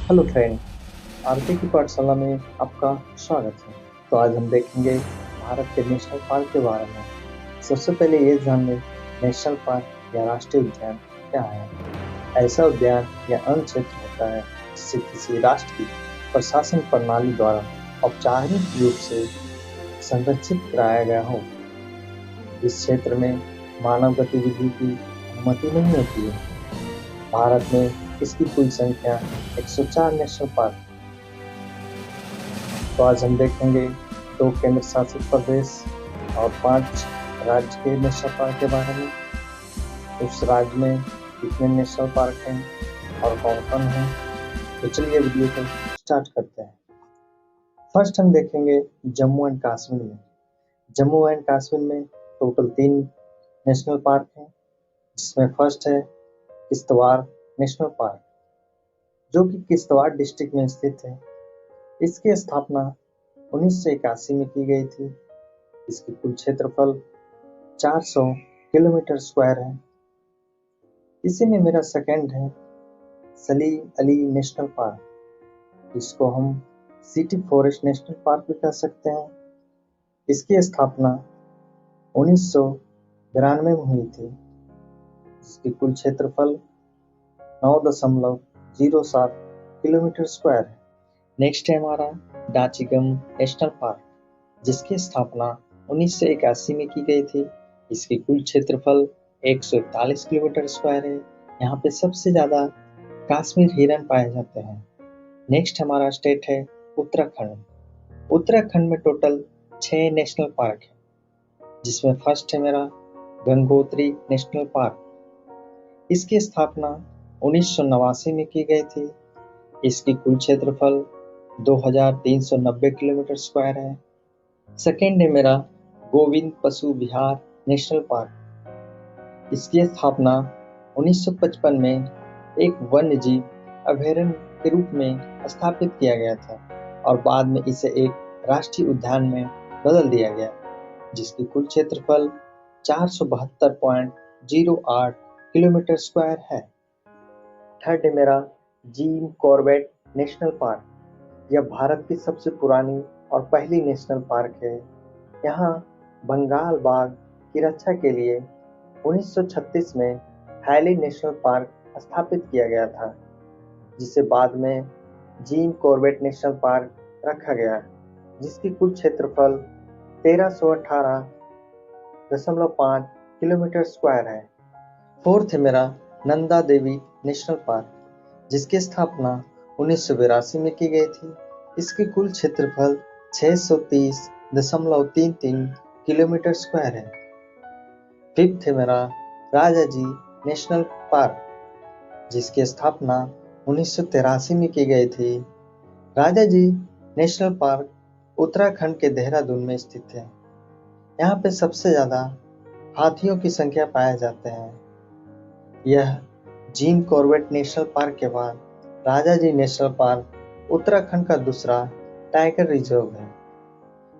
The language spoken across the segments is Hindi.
हेलो फ्रेंड, आरके की पाठशाला में आपका स्वागत है। तो आज हम देखेंगे भारत के नेशनल पार्क के बारे में। सबसे पहले ये जान लें, नेशनल पार्क या राष्ट्रीय उद्यान क्या है। ऐसा उद्यान या वन क्षेत्र होता है जिसे किसी राष्ट्र की प्रशासन प्रणाली द्वारा औपचारिक रूप से संरक्षित कराया गया हो। इस क्षेत्र में मानव गतिविधि की अनुमति नहीं होती है। भारत में इसकी कुल संख्या 104 नेशनल पार्क। तो आज हम देखेंगे 2 केंद्र शासित प्रदेश और 5 राज्य के नेशनल पार्क के बारे में। उस राज्य में कितने नेशनल पार्क हैं और कौन कौन हैं। तो चलिए वीडियो को स्टार्ट करते हैं। फर्स्ट हम देखेंगे जम्मू एंड कश्मीर में। जम्मू एंड कश्मीर में टोटल 3 नेशनल पार्क हैं, जिसमें फर्स्ट है किश्तवाड़ नेशनल पार्क, जो कि किश्तवाड़ डिस्ट्रिक्ट में स्थित है। इसकी स्थापना 1981 में की गई थी। इसकी कुल क्षेत्रफल 400 किलोमीटर स्क्वायर है। इसी में मेरा सेकंड है सलीम अली नेशनल पार्क। इसको हम सिटी फॉरेस्ट नेशनल पार्क भी कह सकते हैं। इसकी स्थापना 1992 में हुई थी। इसकी कुल क्षेत्रफल 9.07 किलोमीटर स्क्वायर है। नेक्स्ट है हमारा डाचीगम नेशनल पार्क, जिसकी स्थापना 1981 में की गई थी। इसकी कुल क्षेत्रफल 141 किलोमीटर स्क्वायर है। यहाँ पे सबसे ज़्यादा कश्मीर हिरन पाए जाते हैं। नेक्स्ट हमारा स्टेट है उत्तराखंड। उत्तराखंड में टोटल 6 नेशनल पार्क है, जिसमें फर्स्ट है मेरा गंगोत्री नेशनल पार्क। इसकी स्थापना 1989 में की गई थी। इसकी कुल क्षेत्रफल 2390 किलोमीटर स्क्वायर है। सेकेंड है मेरा गोविंद पशु विहार नेशनल पार्क। इसकी स्थापना 1955 में एक वन्यजीव अभयारण्य के रूप में स्थापित किया गया था और बाद में इसे एक राष्ट्रीय उद्यान में बदल दिया गया, जिसकी कुल क्षेत्रफल 472.08 किलोमीटर स्क्वायर है। थर्ड है मेरा जिम कॉर्बेट नेशनल पार्क। यह भारत की सबसे पुरानी और पहली नेशनल पार्क है। यहाँ बंगाल बाघ की रक्षा के लिए 1936 में हैली नेशनल पार्क स्थापित किया गया था, जिसे बाद में जिम कॉर्बेट नेशनल पार्क रखा गया, जिसकी कुल क्षेत्रफल 1318.5 किलोमीटर स्क्वायर है। फोर्थ है मेरा नंदा देवी नेशनल पार्क, जिसकी स्थापना 1982 में की गई थी। इसकी कुल क्षेत्रफल 630.33 किलोमीटर स्क्वायर है। फिफ्थ है मेरा राजाजी नेशनल पार्क, जिसकी स्थापना 1983 में की गई थी। राजाजी नेशनल पार्क उत्तराखंड के देहरादून में स्थित है। यहाँ पे सबसे ज़्यादा हाथियों की संख्या पाए जाते हैं। यह जिम कॉर्बेट नेशनल पार्क के बाद राजाजी नेशनल पार्क उत्तराखंड का दूसरा टाइगर रिजर्व है,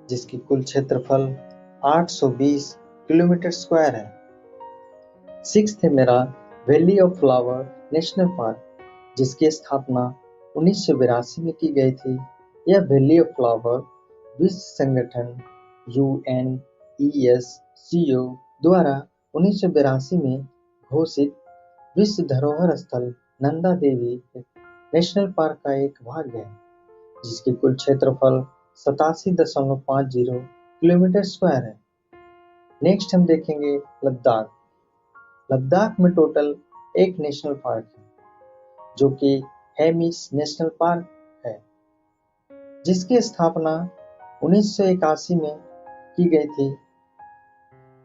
जिसकी कुल क्षेत्रफल 820 किलोमीटर स्क्वायर है। सिक्स्थ है मेरा valley of flower national park, जिसकी स्थापना 1982 में की गई थी। यह वैली ऑफ फ्लावर विश्व संगठन UNESCO द्वारा 1982 में घोषित विश्व धरोहर स्थल नंदा देवी नेशनल पार्क का एक भाग है, जिसकी कुल क्षेत्रफल 87.50 किलोमीटर स्क्वायर है। नेक्स्ट हम देखेंगे लद्दाख। लद्दाख में टोटल 1 नेशनल पार्क है, जो कि हेमिस नेशनल पार्क है, जिसकी स्थापना 1981 में की गई थी।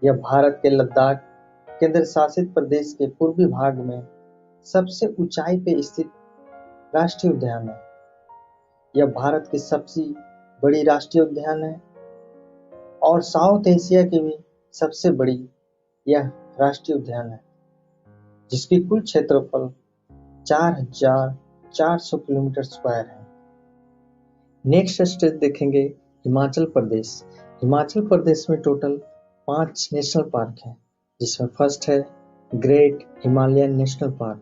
यह भारत के लद्दाख केंद्र शासित प्रदेश के पूर्वी भाग में सबसे ऊंचाई पे स्थित राष्ट्रीय उद्यान है। यह भारत की सबसे बड़ी राष्ट्रीय उद्यान है और साउथ एशिया की भी सबसे बड़ी यह राष्ट्रीय उद्यान है, जिसकी कुल क्षेत्रफल 4400 किलोमीटर स्क्वायर है। नेक्स्ट स्टेट देखेंगे हिमाचल प्रदेश। हिमाचल प्रदेश में टोटल 5 नेशनल पार्क हैं, जिसमें फर्स्ट है ग्रेट हिमालयन नेशनल पार्क,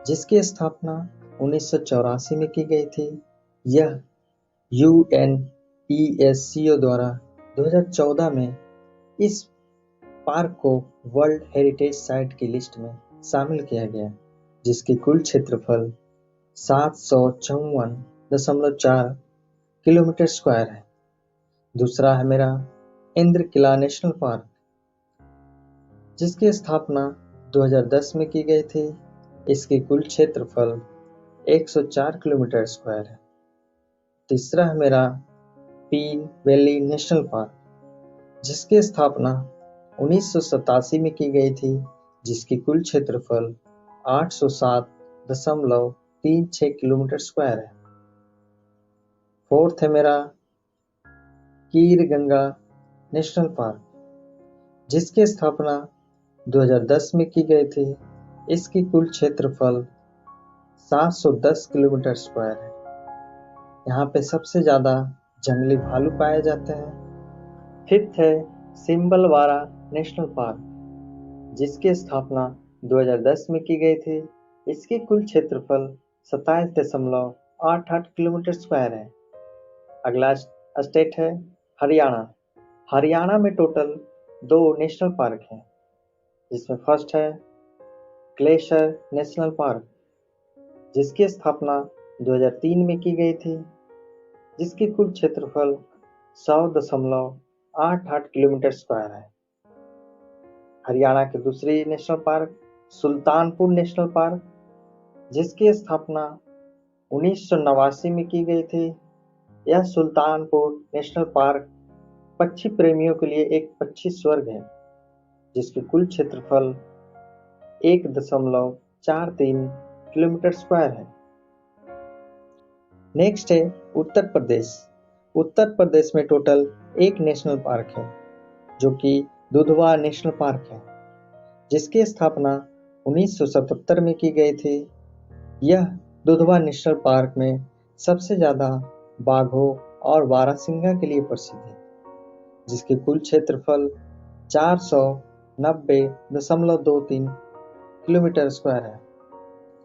जिसकी स्थापना 1984 में की गई थी। यह UNESCO द्वारा 2014 में इस पार्क को वर्ल्ड हेरिटेज साइट की लिस्ट में शामिल किया गया, जिसकी कुल क्षेत्रफल 754.4 किलोमीटर स्क्वायर है। दूसरा है मेरा इंद्र किला नेशनल पार्क, जिसकी स्थापना 2010 में की गई थी। इसकी कुल क्षेत्रफल 104 किलोमीटर स्क्वायर है। तीसरा है मेरा पीन वैली नेशनल पार्क, जिसकी स्थापना 1987 में की गई थी, जिसकी कुल क्षेत्रफल 807.36 किलोमीटर स्क्वायर है। फोर्थ है मेरा कीर गंगा नेशनल पार्क, जिसकी स्थापना 2010 में की गई थी। इसकी कुल क्षेत्रफल 710 किलोमीटर स्क्वायर है। यहाँ पे सबसे ज़्यादा जंगली भालू पाए जाते हैं। फिफ्थ है सिम्बलवारा नेशनल पार्क, जिसकी स्थापना 2010 में की गई थी। इसकी कुल क्षेत्रफल 27.88 किलोमीटर स्क्वायर है। अगला स्टेट है हरियाणा। हरियाणा में टोटल 2 नेशनल पार्क हैं, जिसमें फर्स्ट है ग्लेशियर नेशनल पार्क, जिसकी स्थापना 2003 में की गई थी, जिसकी कुल क्षेत्रफल 100.88 किलोमीटर स्क्वायर है। हरियाणा की दूसरी national park Sultanpur national park, जिसकी स्थापना 1989 में की गई थी। यह सुल्तानपुर नेशनल पार्क पक्षी प्रेमियों के लिए एक पक्षी स्वर्ग है, जिसकी कुल क्षेत्रफल 1.43 किलोमीटर स्क्वायर है। नेक्स्ट है उत्तर प्रदेश। उत्तर प्रदेश में टोटल 1 नेशनल पार्क है, जो कि दुधवा नेशनल पार्क है, जिसकी स्थापना 1977 में की गई थी। यह दुधवा नेशनल पार्क में सबसे ज़्यादा बाघों और बारहसिंगा के लिए प्रसिद्ध है, जिसकी कुल क्षेत्रफल 490.23 किलोमीटर स्क्वायर है।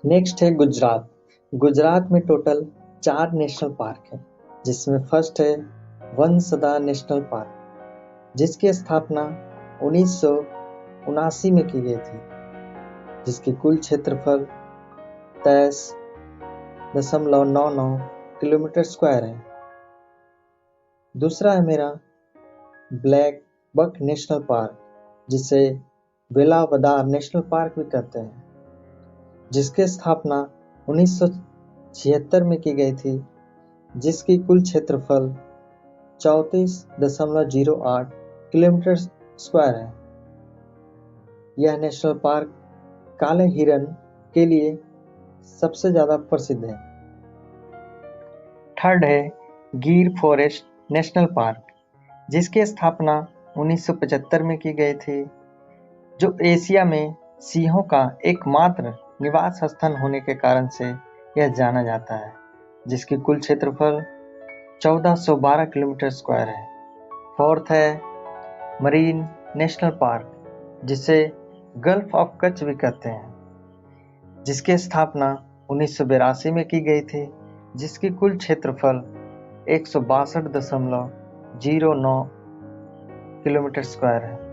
नेक्स्ट है गुजरात। गुजरात में टोटल 4 नेशनल पार्क है, जिसमें फर्स्ट है वंसदा नेशनल पार्क, जिसकी स्थापना 1979 में की गई थी, जिसकी कुल क्षेत्रफल 23.99 किलोमीटर स्क्वायर है। दूसरा है मेरा ब्लैक बक नेशनल पार्क, जिसे वेलावदार नेशनल पार्क भी कहते हैं, जिसकी स्थापना 1976 में की गई थी, जिसकी कुल क्षेत्रफल 34.08 किलोमीटर स्क्वायर है। यह नेशनल पार्क काले हिरन के लिए सबसे ज़्यादा प्रसिद्ध है। थर्ड है गिर फॉरेस्ट नेशनल पार्क, जिसकी स्थापना 1975 में की गई थी, जो एशिया में सिंहों का एकमात्र निवास स्थान होने के कारण से यह जाना जाता है, जिसकी कुल क्षेत्रफल 1412 किलोमीटर स्क्वायर है। फोर्थ है मरीन नेशनल पार्क, जिसे गल्फ ऑफ कच्छ भी कहते हैं, जिसकी स्थापना 1982 में की गई थी, जिसकी कुल क्षेत्रफल 162.09 किलोमीटर स्क्वायर है।